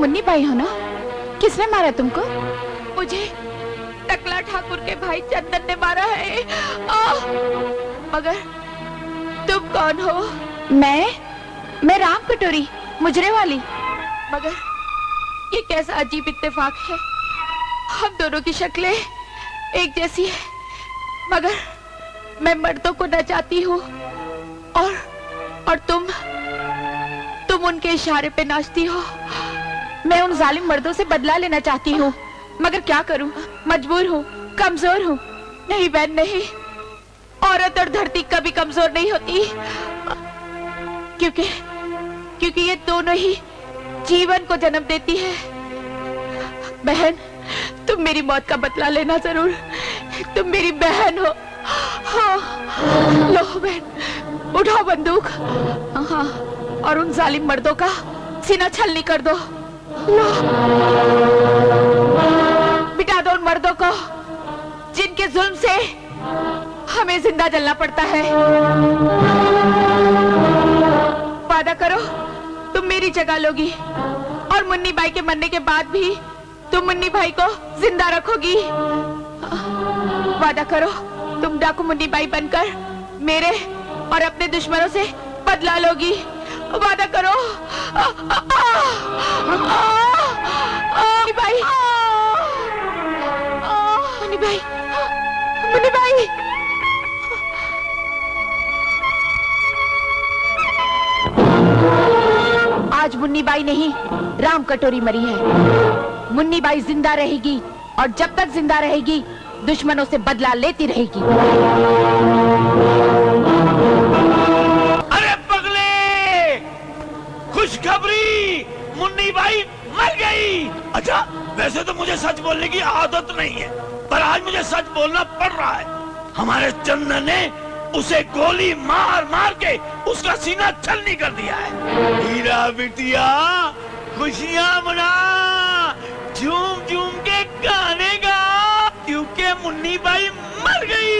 मुन्नी भाई हो ना? किसने मारा तुमको? मुझे टकला ठाकुर के भाई चंदन ने मारा है। मगर तुम कौन हो? मैं राम कटोरी, मुजरे वाली। मगर ये कैसा अजीब इत्तेफाक है, हम दोनों की शक्लें एक जैसी है, मगर मैं मर्दों को नचाती हूँ और तुम उनके इशारे पे नाचती हो। मैं उन जालिम मर्दों से बदला लेना चाहती हूँ, मगर क्या करूँ, मजबूर हूँ, कमजोर हूँ। नहीं बहन नहीं, औरत और धरती कभी कमजोर नहीं होती, क्योंकि ये दोनों ही जीवन को जन्म देती है। बहन, तुम मेरी मौत का बदला लेना जरूर, तुम मेरी बहन हो। हाँ, लो बहन, उठाओ बंदूक। हाँ, और उन जालिम मर्दों का सीना छलनी कर दो। लो, मिटा दो उन मर्दों को जिनके जुल्म से हमें जिंदा जलना पड़ता है। वादा करो तुम मेरी जगह लोगी, और मुन्नी बाई के मरने के बाद भी तुम मुन्नी भाई को जिंदा रखोगी। वादा करो तुम डाकू मुन्नी बाई बनकर मेरे और अपने दुश्मनों से बदला लोगी। वादा करो। मुन्नी भाई, मुन्नी भाई, मुन्नी भाई। आज मुन्नी बाई नहीं, राम कटोरी मरी है। मुन्नी बाई जिंदा रहेगी, और जब तक जिंदा रहेगी दुश्मनों से बदला लेती रहेगी। अरे पगले, खुशखबरी, मुन्नी बाई मर गई। अच्छा, वैसे तो मुझे सच बोलने की आदत नहीं है, पर आज मुझे सच बोलना पड़ रहा है। हमारे चंदन ने उसे गोली मार मार के उसका सीना छलनी कर दिया है। हीरा बिटिया, खुशियां मना, झूम झूम के गाने गा, क्योंकि मुन्नी बाई मर गई।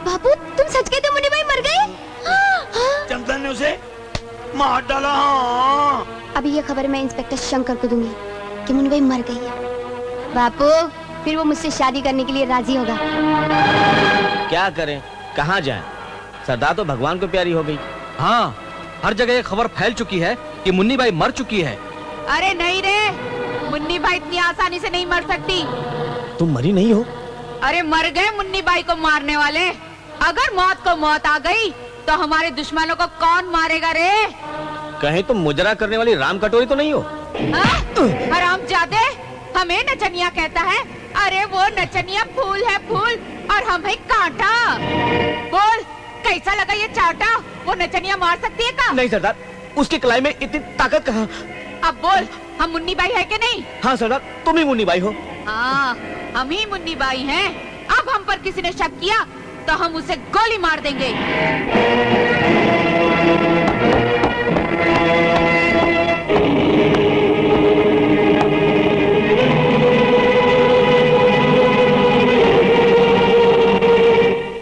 बाबू, तुम सच कहते हो मुन्नी बाई मर गई? चंदन ने उसे मार डाला। हाँ, अभी ये खबर मैं इंस्पेक्टर शंकर को दूंगी कि मुन्नी बाई मर गई है। बापू, फिर वो मुझसे शादी करने के लिए राजी होगा। क्या करें, कहाँ जाएं? सरदार तो भगवान को प्यारी हो गई। हाँ, हर जगह ये खबर फैल चुकी है कि मुन्नी बाई मर चुकी है। अरे नहीं रे, मुन्नी बाई इतनी आसानी से नहीं मर सकती। तुम मरी नहीं हो? अरे मर गए मुन्नी बाई को मारने वाले। अगर मौत को मौत आ गई तो हमारे दुश्मनों को कौन मारेगा रे? कहीं तुम मुजरा करने वाली राम कटोरी तो नहीं हो? हरामजादे, हमें नचनिया कहता है। अरे वो नचनिया फूल है फूल, और हम है कांटा। बोल, कैसा लगा ये चाटा? वो नचनिया मार सकती है का? नहीं सरदार, उसकी कलाई में इतनी ताकत कहाँ। अब बोल, हम मुन्नी बाई है कि नहीं? हाँ सरदार, तुम ही मुन्नी बाई हो। हाँ, हम ही मुन्नी बाई हैं। अब हम पर किसी ने शक किया तो हम उसे गोली मार देंगे।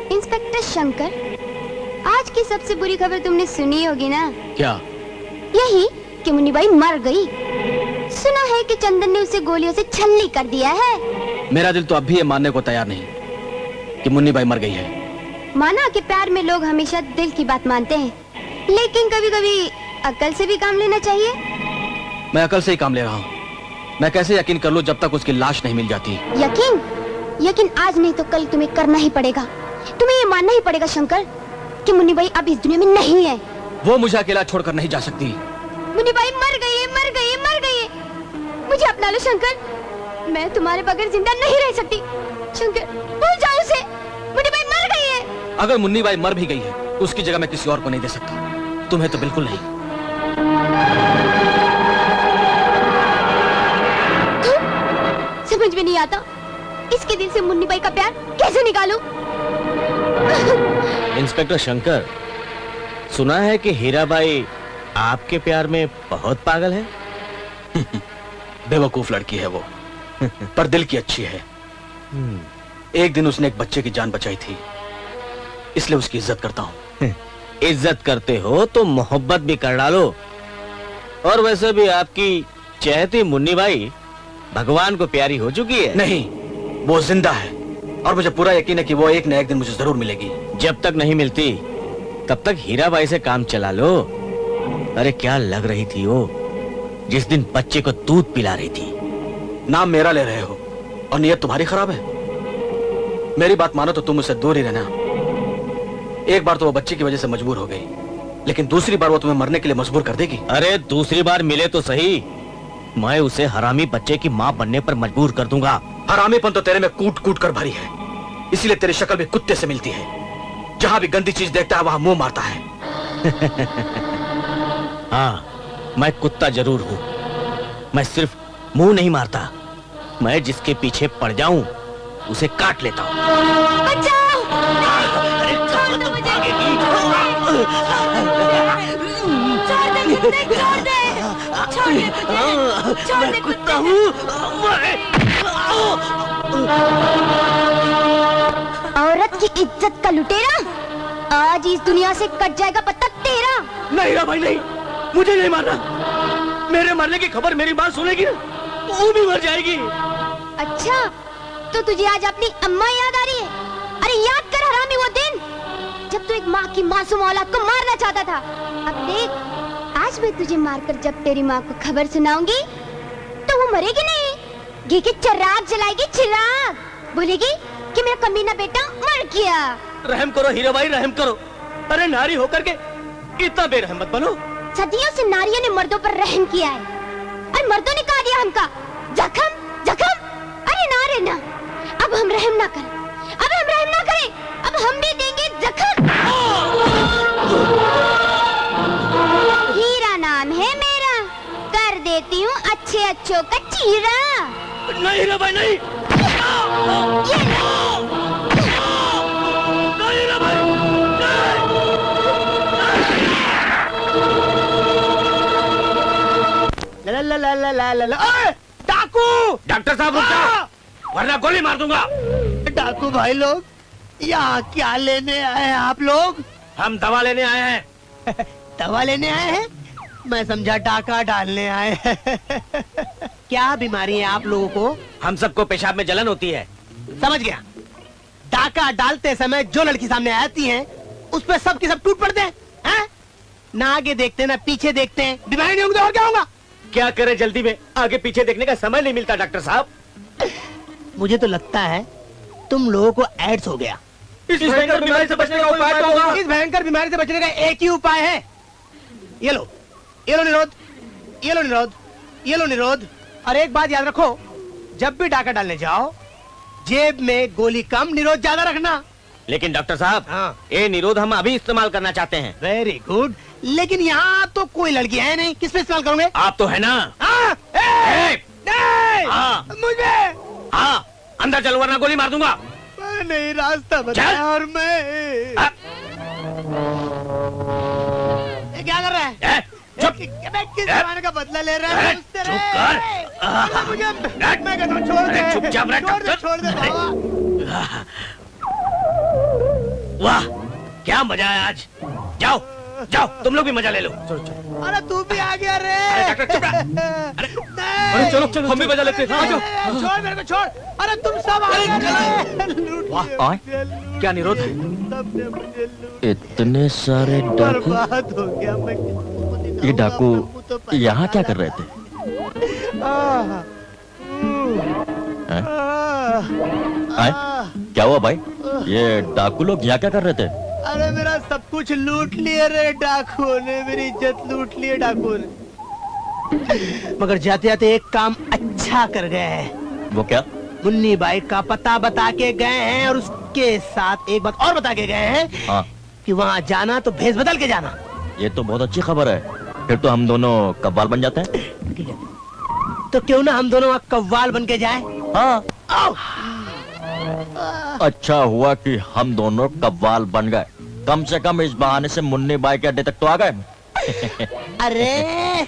इंस्पेक्टर शंकर, आज की सबसे बुरी खबर तुमने सुनी होगी ना? क्या? यही कि मुन्नी बाई मर गई। सुना है कि चंदन ने उसे गोलियों से छलनी कर दिया है। मेरा दिल तो अब भी ये मानने को तैयार नहीं कि मुन्नी बाई मर गई है। माना कि प्यार में लोग हमेशा दिल की बात मानते हैं, लेकिन कभी कभी अकल से भी काम लेना चाहिए। मैं अकल से ही काम ले रहा हूँ। मैं कैसे यकीन कर लूं जब तक उसकी लाश नहीं मिल जाती? यकीन आज नहीं तो कल तुम्हें करना ही पड़ेगा। तुम्हें ये मानना ही पड़ेगा शंकर कि मुन्नी बाई अब इस दुनिया में नहीं है। वो मुझे अकेला छोड़कर नहीं जा सकती। मुन्नी बाई मर गई है, मर गई है, मर गई है। मुझे अपना लो शंकर, मैं तुम्हारे बगैर जिंदा नहीं रह सकती। शंकर, भूल जाओ उसे। मुन्नी बाई मर गई है। अगर मुन्नी बाई मर भी गई है तो उसकी जगह मैं किसी और को नहीं दे सकता। तुम्हें तो बिल्कुल नहीं। समझ में नहीं आता, इसके दिल से मुन्नी बाई का प्यार कैसे निकालूं? इंस्पेक्टर शंकर, सुना है कि हीराबाई आपके प्यार में बहुत पागल है। बेवकूफ लड़की है वो, पर दिल की अच्छी है। एक दिन उसने एक बच्चे की जान बचाई थी, इसलिए उसकी इज्जत करता हूँ। इज्जत करते हो तो मोहब्बत भी कर डालो। और वैसे भी आपकी चहती मुन्नी बाई भगवान को प्यारी हो चुकी है। नहीं, वो जिंदा है और मुझे पूरा यकीन है कि वो एक न एक दिन मुझे जरूर मिलेगी। जब तक नहीं मिलती तब तक हीराबाई से काम चला लो। अरे क्या लग रही थी वो जिस दिन बच्चे को दूध पिला रही थी। नाम मेरा ले रहे हो और नीयत तुम्हारी खराब है। मेरी बात मानो तो तुम उससे दूर ही रहना। एक बार तो वो बच्चे की वजह से मजबूर हो गई, लेकिन दूसरी बार वो तुम्हें मरने के लिए मजबूर कर देगी। अरे दूसरी बार मिले तो सही, मैं उसे हरामी बच्चे की माँ बनने पर मजबूर कर दूंगा। हरामीपन तो तेरे में कूट कूट कर भरी है, इसीलिए तेरी शक्ल भी कुत्ते से मिलती है। जहां भी गंदी चीज देखता है वहां मुंह मारता है। हाँ, मैं कुत्ता जरूर हूँ। मैं सिर्फ मुंह नहीं मारता, मैं जिसके पीछे पड़ जाऊं उसे काट लेता हूँ। बचाओ! छोड़ दो मुझे! छोड़ दे कुत्ते, छोड़ दे! छोड़ दे मुझे! छोड़ दे कुत्ता! औरत की इज्जत का लुटेरा, आज इस दुनिया से कट जाएगा पत्ता तेरा। नहीं रा भाई नहीं, मुझे नहीं मारना। मेरे मरने की खबर मेरी माँ सुनेगी तो वो भी मर जाएगी। अच्छा, तो तुझे आज अपनी अम्मा याद आ रही है? अरे याद कर हरामी वो दिन जब तू एक माँ की मासूम औलाद को मारना चाहता था। अब देख, आज मैं तुझे मारकर जब तेरी माँ को खबर सुनाऊंगी तो वो मरेगी नहीं, घी के चिराग जलाएगी, चिराग। बोलेगी कि मेरा कमीना बेटा मर गया। रहम करो हीराबाई, रहम करो। अरे नारी होकर के इतना बेरहम मत बनो। सदियों से नारियों ने मर्दों पर रहम किया है और मर्दों ने कहा दिया हमका जख्म जख्म। अरे ना रे ना, अब हम रहम ना करें, अब हम रहम ना करें, अब हम भी देंगे जख्म। हीरा नाम है मेरा, कर देती हूँ अच्छे अच्छों का चीरा। नहीं हीराबाई नहीं, ये नहीं हीराबाई, ला ला ला ला ला ला ला। ओए, डाकू! डॉक्टर साहब रुक जाओ, वरना गोली मार दूंगा। डाकू भाई लोग, यहाँ क्या लेने आए हैं आप लोग? हम दवा लेने आए हैं। दवा लेने आए हैं? मैं समझा डाका डालने आए हैं। क्या बीमारी है आप लोगों को? हम सबको पेशाब में जलन होती है। समझ गया। डाका डालते समय जो लड़की सामने आती है उस पर सब की सब टूट पड़ते हैं। ना आगे देखते ना पीछे देखते हैं। बीमारी नहीं होगी तो और क्या होगा? क्या करे, जल्दी में आगे पीछे देखने का समय नहीं मिलता डॉक्टर साहब। मुझे तो लगता है तुम लोगों को एड्स हो गया। इस भयंकर बीमारी से बचने का उपाय क्या होगा? इस भयंकर बीमारी से बचने का एक ही उपाय है। ये लो, ये लो निरोध, ये लो निरोध, ये लो निरोध। और एक बात याद रखो, जब भी डाका डालने जाओ जेब में गोली कम, निरोध ज्यादा रखना। लेकिन डॉक्टर साहब, हाँ। ये निरोध हम अभी इस्तेमाल करना चाहते हैं। वेरी गुड, लेकिन यहाँ तो कोई लड़की है नहीं, किस पे इस्तेमाल करोगे? आप तो है ना। हाँ, नहीं, हाँ। मुझे हाँ, अंदर चलो वरना गोली मार दूंगा। नहीं, रास्ता बताया और मैं ये क्या कर रहा है? चुप। मैं किस जमाने का बदला ले रहा है? चुप कर। मुझे मैं कहता हूँ छोड़ दे, चुपचाप रह, छोड़ दे, छोड़ दे बाबा। वाह, क्या मजा है आज। जाओ जाओ, तुम लोग भी मजा ले लो। अरे तू भी आ गया रे। अरे डॉक्टर चुप रह। नहीं, चलो चलो, हम भी मजा लेते हैं। छोड़ मेरे को, छोड़। अरे तुम सब आ गए। वाह, क्या निरोध है? सबने मुझे लूट इतने सारे डाकू। बर्बाद हो गया मैं। ये डाकू यहाँ क्या कर रहे थे? हैं? आए? क्या हुआ भाई? ये डाकू लोग यहाँ क्या कर रहे थे? अरे मेरा सब कुछ लूट लिए रे डाकुओं ने, मेरी इज्जत लूट लिए डाकुओं ने। मगर जाते जाते एक काम अच्छा कर गए हैं। वो क्या? मुन्नी बाई का पता बता के गए हैं और उसके साथ एक बात और बता के गए हैं। हाँ, कि वहाँ जाना तो भेस बदल के जाना। ये तो बहुत अच्छी खबर है। फिर तो हम दोनों कव्वाल बन जाते हैं। तो क्यों ना हम दोनों वहाँ कव्वाल बन के जाए? हाँ, आओ। अच्छा हुआ कि हम दोनों कव्वाल बन गए। कम से कम इस बहाने से मुन्नी बाई के अड्डे तक तो आ गए। अरे हैं?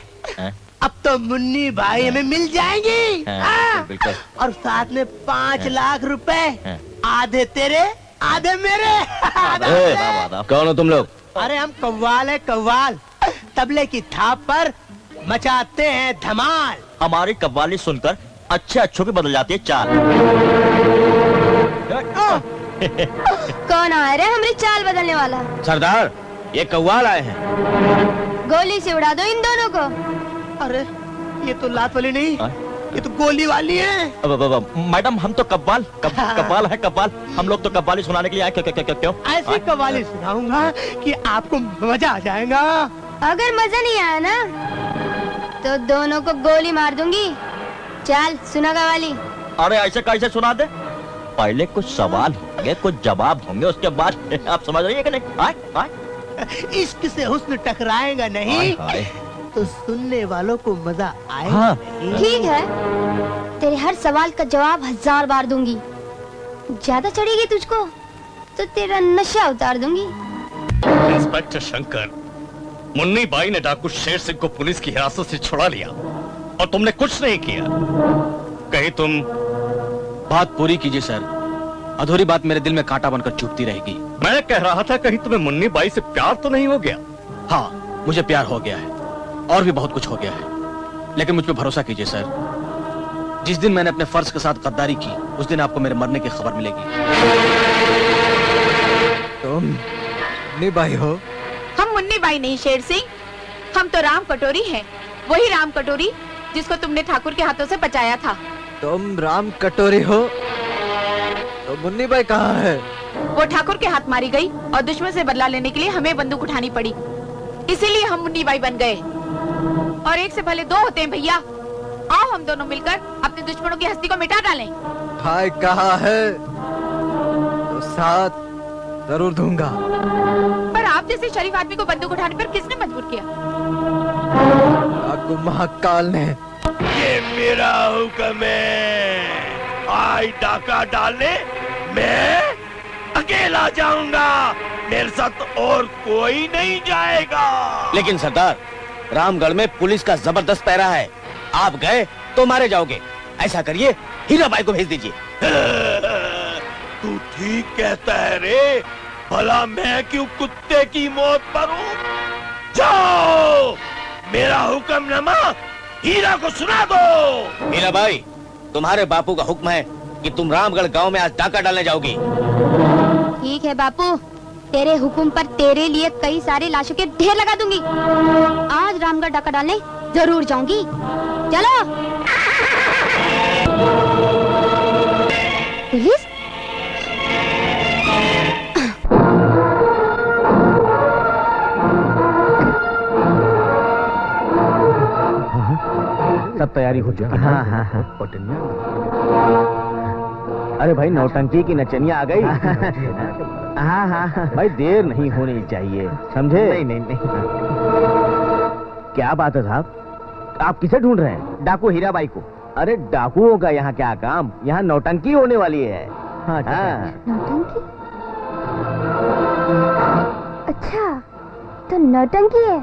अब तो मुन्नी भाई हमें मिल जाएंगी। हाँ, बिल्कुल। और साथ में 5 लाख रुपए, हाँ। आधे तेरे आधे मेरे। ए, कौन हो तुम लोग? अरे हम कव्वाल है, कव्वाल। तबले की थाप पर मचाते हैं धमाल। हमारी कव्वाली सुनकर अच्छे अच्छों की बदल जाती है चाल। कौन आ रहा है हमारी चाल बदलने वाला? सरदार, ये कव्वाल आए हैं। गोली से उड़ा दो इन दोनों को। अरे ये तो लात वाली नहीं, ये तो गोली वाली है। मैडम हम तो कव्वाल कव्वाल है कव्वाल। हम लोग तो कव्वाली सुनाने के लिए आए। क्यों? ऐसी कव्वाली सुनाऊंगा कि आपको मजा आ जाएगा। अगर मजा नहीं आया ना तो दोनों को गोली मार दूंगी। चल सुना कव्वाली। अरे ऐसे कैसे सुना दे? पहले कुछ सवाल होंगे, कुछ जवाब होंगे, उसके बाद आप समझ रही है कि नहीं? आए, आए। इश्क से हुस्न टकराएगा नहीं आए, आए। तो सुनने वालों को मजा आएगा। हाँ। नहीं। ठीक है, तेरे हर सवाल का जवाब 1000 बार दूंगी। ज्यादा चढ़ेगी तुझको तो तेरा नशा उतार दूंगी। इंस्पेक्टर शंकर, मुन्नी बाई ने डाकू शेर सिंह को पुलिस की हिरासत से छुड़ा लिया और तुमने कुछ नहीं किया। कहीं तुम बात पूरी कीजिए सर, अधूरी बात मेरे दिल में कांटा बनकर चुभती रहेगी। मैं कह रहा था कहीं तुम्हें मुन्नी बाई से प्यार तो नहीं हो गया? हाँ, मुझे प्यार हो गया है और भी बहुत कुछ हो गया है, लेकिन मुझ पे भरोसा कीजिए सर। जिस दिन मैंने अपने फर्ज के साथ गद्दारी की, उस दिन आपको मेरे मरने की खबर मिलेगी। तुम मुन्नी बाई हो? हम मुन्नी बाई नहीं शेर सिंह, हम तो राम कटोरी हैं। वही राम कटोरी जिसको तुमने ठाकुर के हाथों से बचाया था। तुम राम कटोरी हो? तो मुन्नी बाई कहाँ है? वो ठाकुर के हाथ मारी गई और दुश्मन से बदला लेने के लिए हमें बंदूक उठानी पड़ी, इसीलिए हम मुन्नी बाई बन गए। और एक से भले दो होते हैं भैया। आओ हम दोनों मिलकर अपने दुश्मनों की हस्ती को मिटा डालें। भाई कहाँ है? तो साथ जरूर दूंगा। पर आप जैसे शरीफ आदमी को बंदूक उठाने पर किसने मजबूर किया? आपको महाकाल ने। ये मेरा हुक्म है। आई डाका डालने मैं अकेला जाऊंगा, मेरे साथ और कोई नहीं जाएगा। लेकिन सरदार, रामगढ़ में पुलिस का जबरदस्त पहरा है। आप गए तो मारे जाओगे। ऐसा करिए, हीराबाई को भेज दीजिए। तू ठीक कहता है रे, भला मैं क्यों कुत्ते की मौत मरूं? जाओ, मेरा हुक्मनामा हीरा को सुना दो। हीराबाई, तुम्हारे बापू का हुक्म है कि तुम रामगढ़ गांव में आज डाका डालने जाओगी। ठीक है बापू, तेरे हुक्म पर तेरे लिए कई सारे लाशों के ढेर लगा दूंगी। आज रामगढ़ डाका डालने जरूर जाऊंगी। चलो। पुलिस? सब तैयारी हो चुकी है। हाँ। अरे भाई, नौटंकी की नचनिया आ गई। हाँ। भाई देर नहीं होनी चाहिए, समझे? नहीं। क्या बात है साहब, आप किसे ढूंढ रहे हैं? डाकू हीराबाई को। अरे डाकुओं का यहाँ क्या काम, यहाँ नौटंकी होने वाली है। हाँ। नौटंकी? अच्छा, तो नौटंकी है।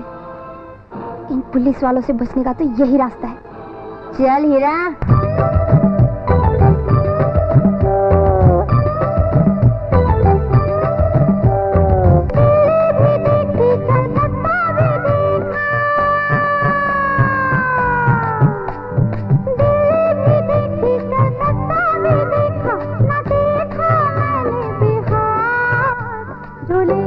इन पुलिस वालों से बचने का तो यही रास्ता है। चल हीरा। चले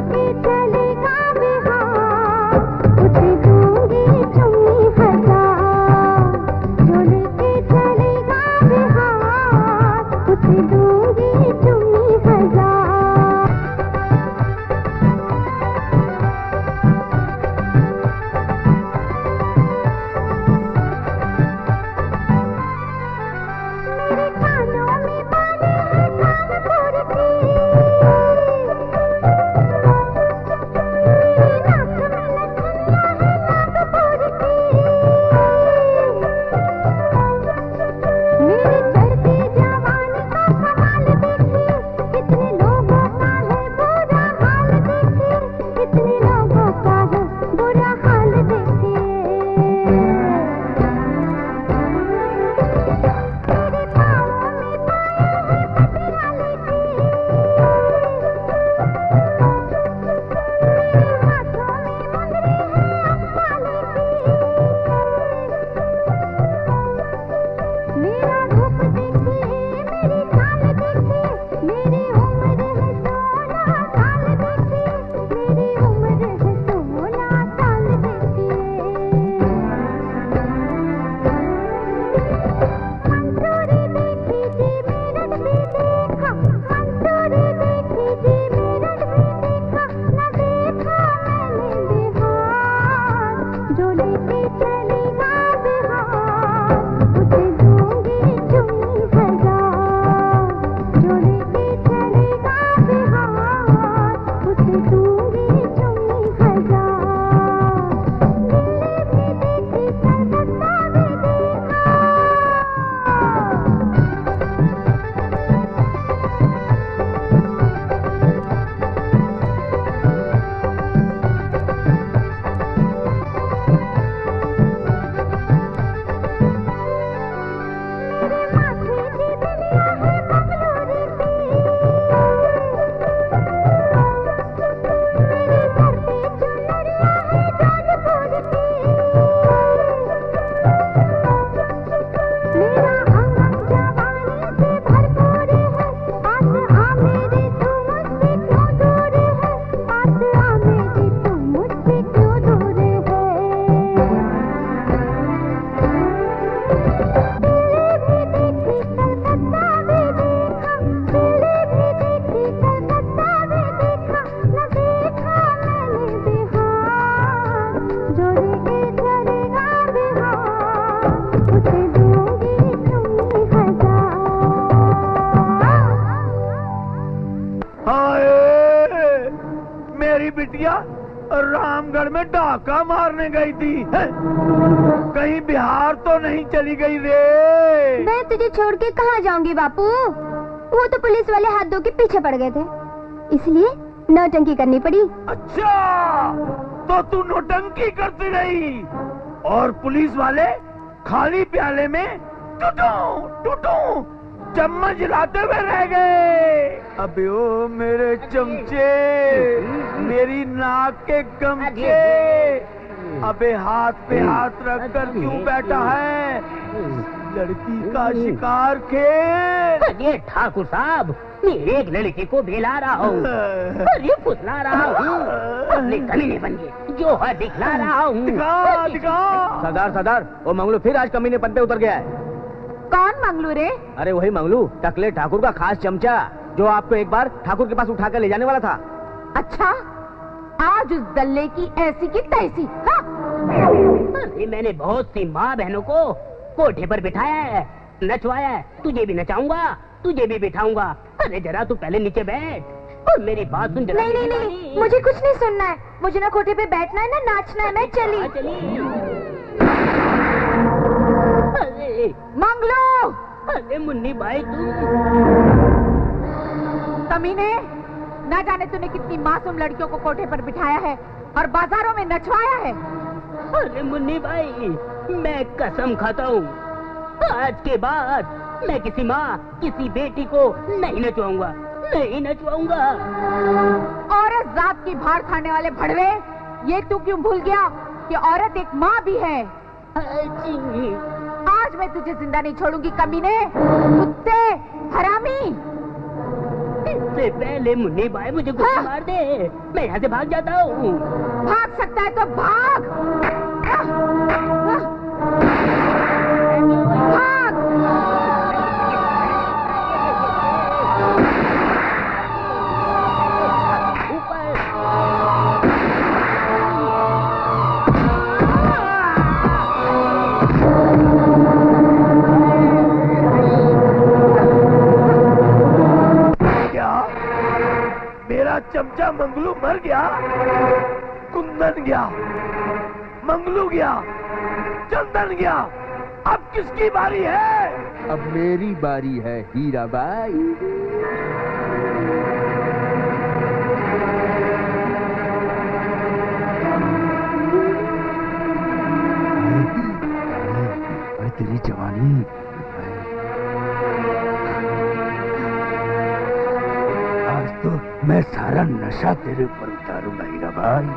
डाका मारने गई थी। कहीं बिहार तो नहीं चली गई रे? मैं तुझे छोड़ के कहाँ जाऊंगी बापू? वो तो पुलिस वाले हाथ धो के पीछे पड़ गए थे, इसलिए नौटंकी करनी पड़ी। अच्छा, तो तू नौटंकी करती रही और पुलिस वाले खाली प्याले में टूटू चम्मच हिलाते हुए रह गए। अबे ओ मेरे चमचे, मेरी नाक के गमचे, अबे हाथ पे हाथ रखकर क्यों बैठा है? लड़की का शिकार खेल। अरे ठाकुर साहब, मैं एक लड़की को बेला रहा हूँ, अरे फुसला रहा हूँ, अपने कमीने बन के जो है दिखला रहा हूँ। दिखा। सरदार, वो मंगलू फिर आज कमीने पन पे उतर गया है। कौन मंगलू रे? अरे वही मंगलू, टकले ठाकुर का खास चमचा, जो आपको एक बार ठाकुर के पास उठा कर ले जाने वाला था। अच्छा, आज उस दल्ले की ऐसी की तैसी। हाँ? अरे मैंने बहुत सी माँ बहनों को कोठे पर बिठाया है, नचवाया है, तुझे भी नचाऊंगा, तुझे भी बिठाऊंगा। अरे जरा तू पहले नीचे बैठ और मेरी बात सुन जरा। नहीं, मुझे कुछ नहीं सुनना है, मुझे ना कोठे पे बैठना है ना नाचना है, मैं चली। अरे मंगलू! अरे मुन्नी भाई तू कमीने, न जाने तूने कितनी मासूम लड़कियों को कोठे पर बिठाया है और बाजारों में नचवाया है। अरे मुन्नी भाई, मैं कसम खाता हूँ, आज के बाद मैं किसी माँ, किसी बेटी को नहीं नचवाऊंगा, नहीं नचवाऊंगा। औरत जात की भार खाने वाले भड़वे, ये तू क्यों भूल गया कि औरत एक माँ भी है? आज मैं तुझे जिंदा नहीं छोड़ूंगी कमीने, कुत्ते, हरामी। इससे पहले मुन्नी भाई मुझे गोली मार दे, मैं यहाँ से भाग जाता हूँ। भाग सकता है तो भाग। भाग। चमचा मंगलू मर गया, कुंदन गया, मंगलू गया, चंदन गया, अब किसकी बारी है? अब मेरी बारी है हीराबाई। अरे तेरी जवानी, तो मैं सारा नशा तेरे ऊपर उतारूंगा हीराबाई।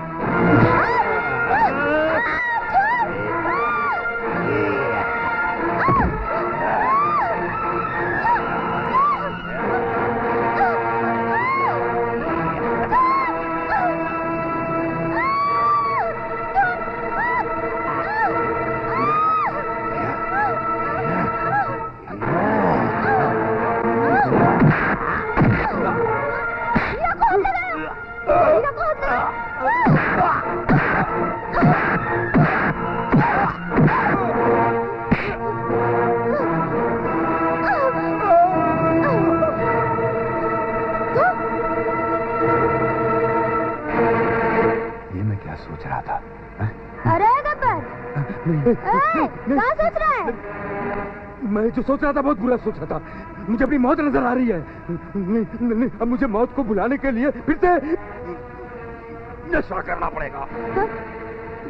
सोच रहा था। अरे गब्बर, क्या सोच रहा है? मैं जो सोच रहा था बहुत बुरा सोच रहा था। मुझे अपनी मौत नजर आ रही है। नहीं, अब मुझे मौत को बुलाने के लिए फिर से नशा करना पड़ेगा।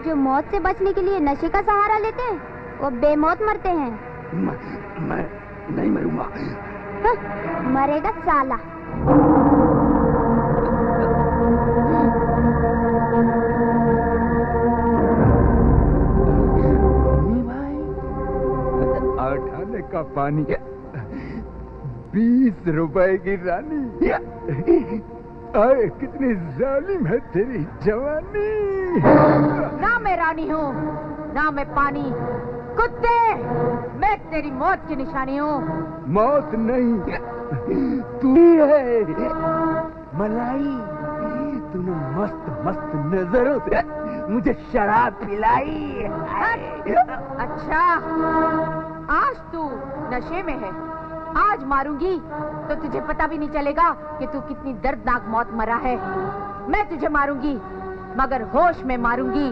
जो मौत से बचने के लिए नशे का सहारा लेते हैं, वो बेमौत मरते हैं। मैं नहीं मरूंगा। मरेगा साला। आठाने का पानी, 20 रुपए की रानी। अरे कितनी जालिम है तेरी जवानी। ना मैं रानी हूँ, ना मैं पानी। कुत्ते, मैं तेरी मौत की निशानी हूँ। मौत नहीं, तू है मलाई। तूने मस्त मस्त नजरों से मुझे शराब पिलाई। अच्छा, आज तू नशे में है। आज मारूंगी तो तुझे पता भी नहीं चलेगा कि तू कितनी दर्दनाक मौत मरा है। मैं तुझे मारूंगी मगर होश में मारूंगी।